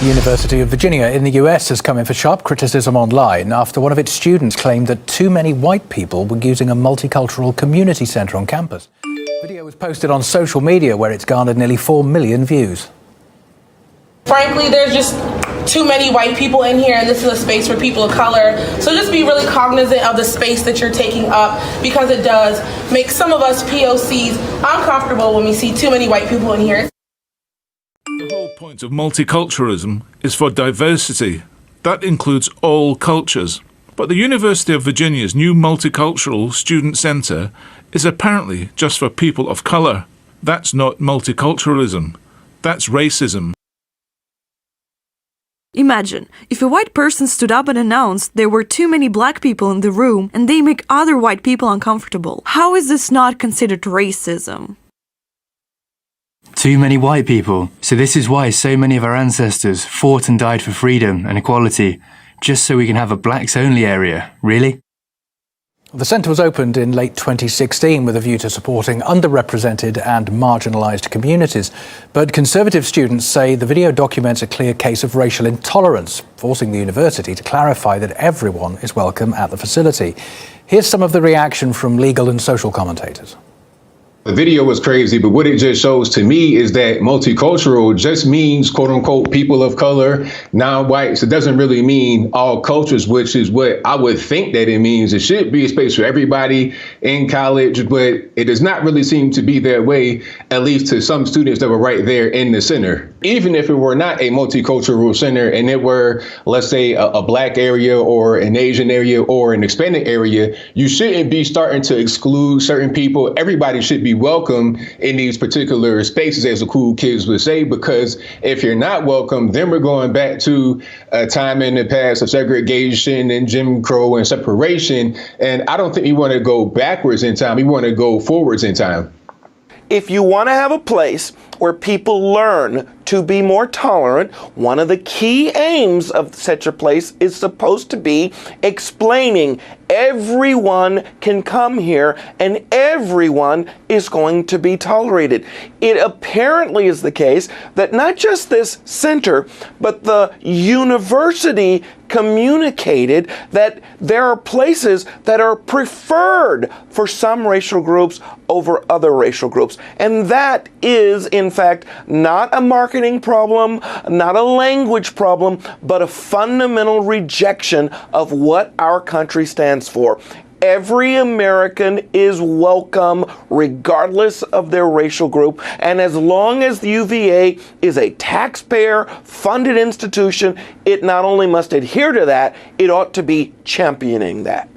The University of Virginia in the US has come in for sharp criticism online after one of its students claimed that too many white people were using a multicultural community centre on campus. The video was posted on social media where it's garnered nearly 4 million views. Frankly, there's just too many white people in here, and this is a space for people of color. So just be really cognizant of the space that you're taking up, because it does make some of us POCs uncomfortable when we see too many white people in here. The whole point of multiculturalism is for diversity. That includes all cultures. But the University of Virginia's new Multicultural Student Centre is apparently just for people of colour. That's not multiculturalism. That's racism. Imagine, if a white person stood up and announced there were too many black people in the room and they make other white people uncomfortable. How is this not considered racism? Too many white people. So this is why so many of our ancestors fought and died for freedom and equality, just so we can have a blacks-only area, really? The centre was opened in late 2016 with a view to supporting underrepresented and marginalised communities. But Conservative students say the video documents a clear case of racial intolerance, forcing the university to clarify that everyone is welcome at the facility. Here's some of the reaction from legal and social commentators. The video was crazy, but what it just shows to me is that multicultural just means, quote unquote, people of color, non-whites. It doesn't really mean all cultures, which is what I would think that it means. It should be a space for everybody in college, but it does not really seem to be that way, at least to some students that were right there in the center. Even if it were not a multicultural center and it were, let's say, a black area or an Asian area or an Hispanic area, you shouldn't be starting to exclude certain people. Everybody should be welcome in these particular spaces, as the cool kids would say, because if you're not welcome, then we're going back to a time in the past of segregation and Jim Crow and separation. And I don't think we want to go backwards in time. We want to go forwards in time. If you want to have a place where people learn to be more tolerant, one of the key aims of such a place is supposed to be explaining everyone can come here and everyone is going to be tolerated. It apparently is the case that not just this center, but the university communicated that there are places that are preferred for some racial groups over other racial groups. And that is, in fact, not a marketing problem, not a language problem, but a fundamental rejection of what our country stands for. Every American is welcome regardless of their racial group, and as long as the UVA is a taxpayer-funded institution, it not only must adhere to that, it ought to be championing that.